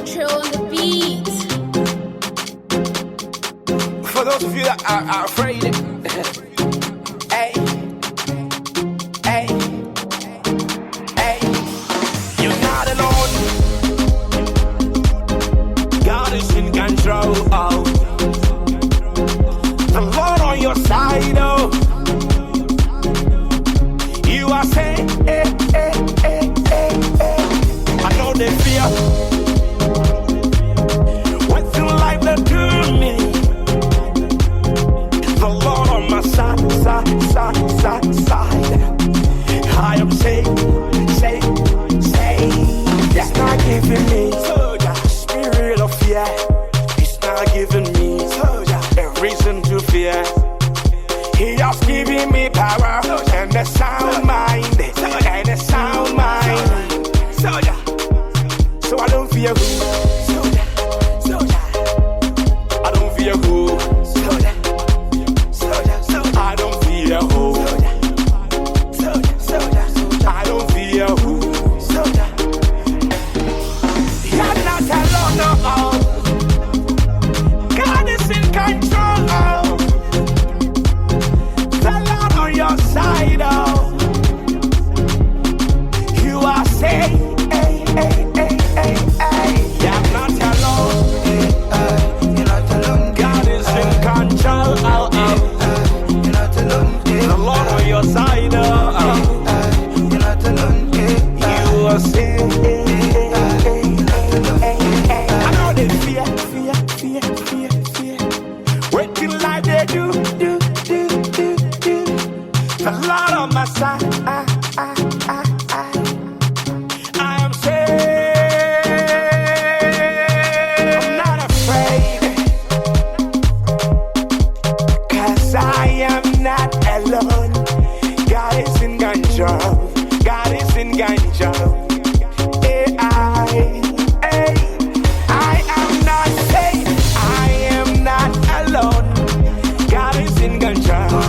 Trill on the beat. For those of you that are afraid, hey, hey, hey, you're not alone. God is in control. Oh. The Lord on your side. Oh, you are saying, hey, hey, hey, hey, hey. I know they fear. What's in life that do me? The Lord on my side. I am safe. It's not giving me spirit of fear. It's not giving me a reason to fear. He has given me power and a sound mind. So I don't fear who. I don't fear who. I don't fear who. I don't fear who. You're not alone, no. God is in control. The Lord on your side. You are safe. You're not alone. God is in control. The Lord on your side. You are safe. I know they fear. Waiting like they do. The Lord on my side. I am safe. I'm not afraid. 'Cause I am not alone. God is in control. God is in control. I am not safe. I am not alone. God is in control.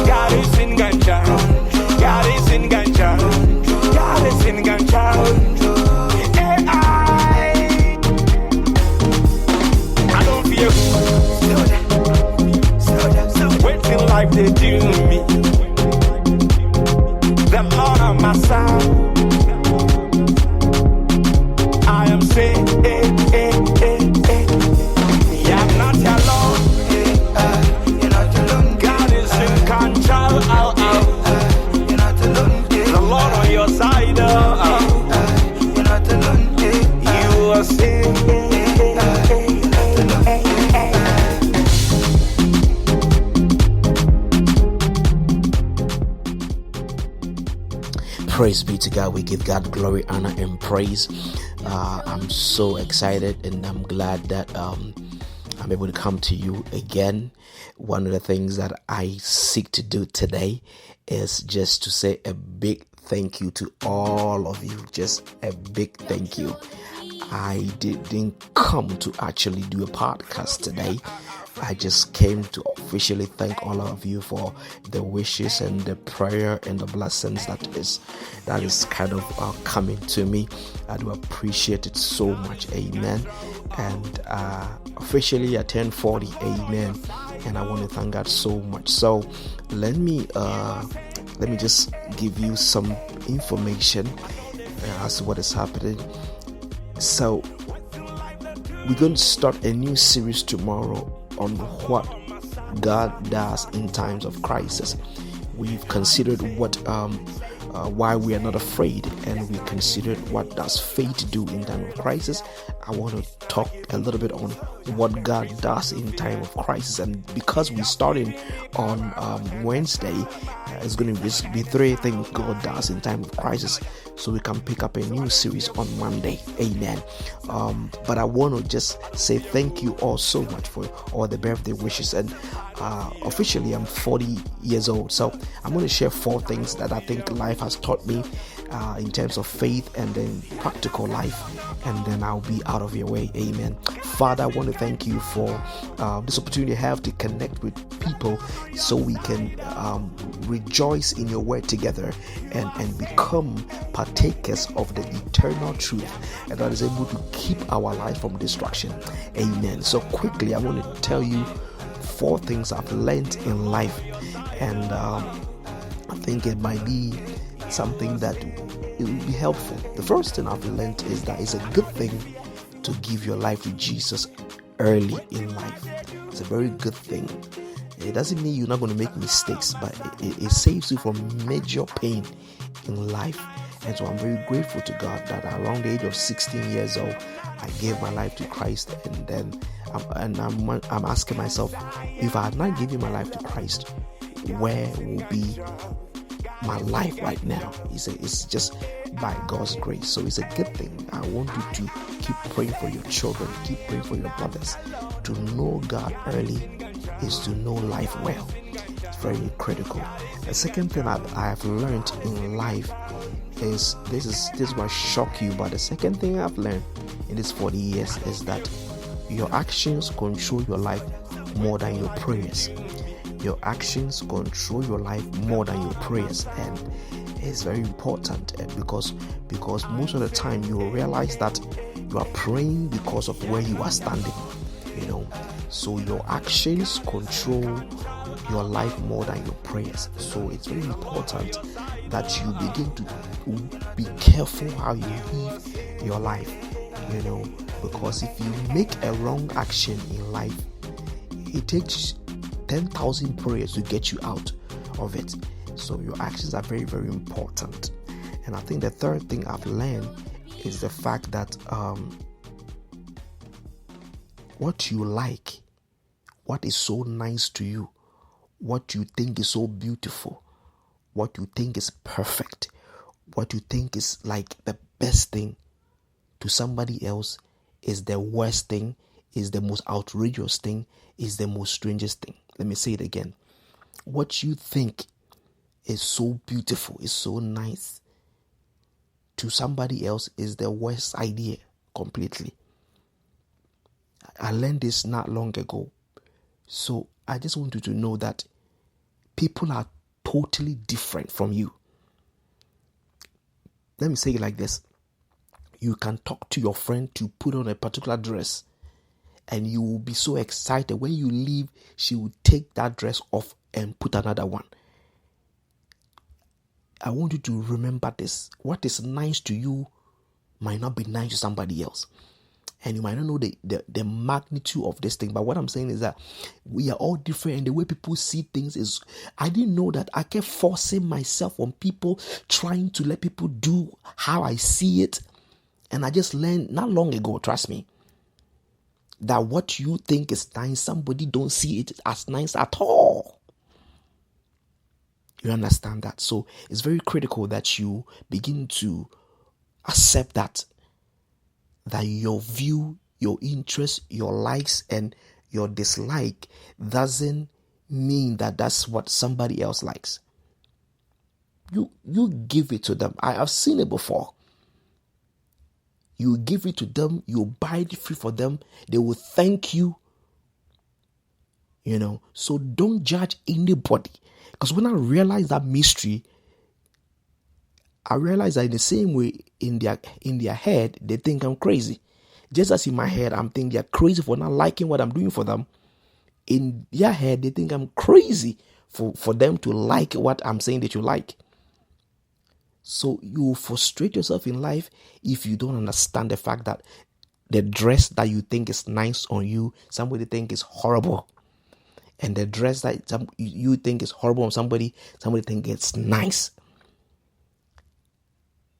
God is in control. God is in control. God is in control. I don't fear who. Waiting life they do me. The Lord on my side. I am safe. Yeah, I'm not alone. God is in control. The Lord on your side. You are safe. Praise be to God. We give God glory, honor, and praise. I'm so excited and I'm glad that I'm able to come to you again. One of the things that I seek to do today is just to say a big thank you to all of you. Just a big thank you. I didn't come to actually do a podcast today. I just came to officially thank all of you for the wishes and the prayer and the blessings that is kind of coming to me. I do appreciate it so much. Amen. And officially I turned 40. Amen. And I want to thank God so much. So let me just give you some information as to what is happening. So we're going to start a new series tomorrow on what God does in times of crisis. We've considered why we are not afraid, and we considered what does faith do in time of crisis. I want to talk a little bit on what God does in time of crisis, and because we're starting on Wednesday, it's going to be 3 things God does in time of crisis, so we can pick up a new series on Monday. Amen. But I want to just say thank you all so much for all the birthday wishes, and officially I'm 40 years old, so I'm going to share 4 things that I think life has taught me in terms of faith and then practical life, and then I'll be out of your way. Amen. Father, I want to thank you for this opportunity to have to connect with people so we can rejoice in your word together and become partakers of the eternal truth, and that is able to keep our life from destruction. Amen. So quickly, I want to tell you 4 things I've learned in life, and I think it might be something that it will be helpful. The first thing I've learned is that it's a good thing to give your life to Jesus early in life. It's a very good thing. It doesn't mean you're not going to make mistakes, but it saves you from major pain in life. And so I'm very grateful to God that around the age of 16 years old, I gave my life to Christ, and then I'm asking myself, if I had not given my life to Christ, where will be my life right now? It's just by God's grace. So it's a good thing. I want you to keep praying for your children, keep praying for your brothers. To know God early is to know life well. It's very critical. The second thing I have learned in life is this might shock you, but the second thing I've learned in these 40 years is that your actions control your life more than your prayers. Your actions control your life more than your prayers, and it's very important because most of the time you will realize that you are praying because of where you are standing. So your actions control your life more than your prayers. So it's very important that you begin to be careful how you live your life, because if you make a wrong action in life, it takes 10,000 prayers to get you out of it. So your actions are very, very important. And I think the third thing I've learned is the fact that what you like, what is so nice to you, what you think is so beautiful, what you think is perfect, what you think is like the best thing, to somebody else is the worst thing, is the most outrageous thing, is the most strangest thing. Let me say it again. What you think is so beautiful, is so nice, to somebody else is the worst idea completely. I learned this not long ago. So I just want you to know that people are totally different from you. Let me say it like this. You can talk to your friend to put on a particular dress, and you will be so excited. When you leave, she will take that dress off and put another one. I want you to remember this. What is nice to you might not be nice to somebody else. And you might not know the magnitude of this thing. But what I'm saying is that we are all different, and the way people see things is, I didn't know that I kept forcing myself on people, trying to let people do how I see it. And I just learned not long ago, trust me, that what you think is nice, somebody don't see it as nice at all. You understand that? So it's very critical that you begin to accept that your view, your interest, your likes and your dislike doesn't mean that that's what somebody else likes. You give it to them. I have seen it before. You give it to them, you buy it free for them, they will thank you. So don't judge anybody. Because when I realized that mystery, I realized that in the same way, in their head, they think I'm crazy. Just as in my head, I'm thinking they're crazy for not liking what I'm doing for them. In their head, they think I'm crazy for them to like what I'm saying that you like. So you frustrate yourself in life if you don't understand the fact that the dress that you think is nice on you, somebody think is horrible. And the dress that you think is horrible on somebody think it's nice.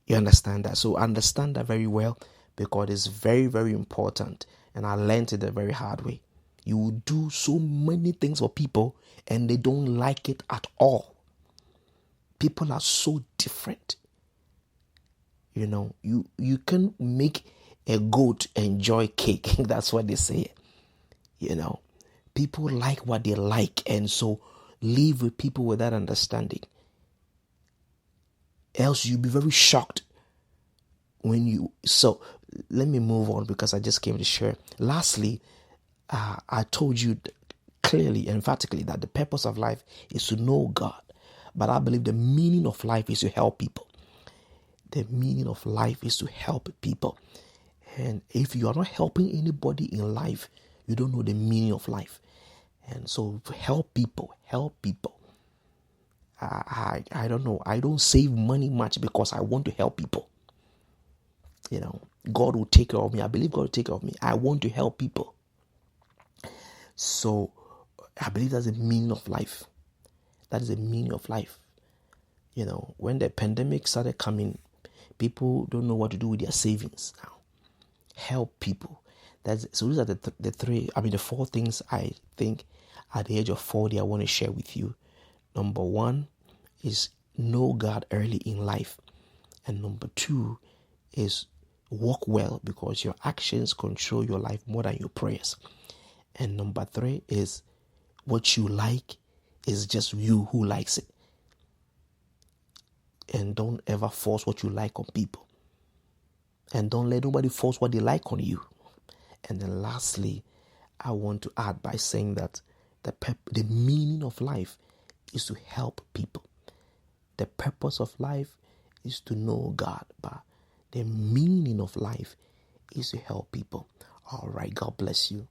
You understand that? So understand that very well, because it's very, very important. And I learned it the very hard way. You will do so many things for people and they don't like it at all. People are so different. You can make a goat enjoy cake. That's what they say. People like what they like, and so live with people with that understanding. Else you'll be very shocked when you. So let me move on because I just came to share. Lastly, I told you clearly, emphatically, that the purpose of life is to know God. But I believe the meaning of life is to help people. The meaning of life is to help people. And if you are not helping anybody in life, you don't know the meaning of life. And so help people, help people. I don't know. I don't save money much because I want to help people. You know, God will take care of me. I believe God will take care of me. I want to help people. So I believe that's the meaning of life. That is the meaning of life. You know, when the pandemic started coming, people don't know what to do with their savings now. Help people. So these are the four things I think at the age of 40 I want to share with you. Number one is know God early in life. And number two is walk well, because your actions control your life more than your prayers. And number three is what you like is just you who likes it. And don't ever force what you like on people. And don't let nobody force what they like on you. And then lastly, I want to add by saying that the meaning of life is to help people. The purpose of life is to know God, but the meaning of life is to help people. All right, God bless you.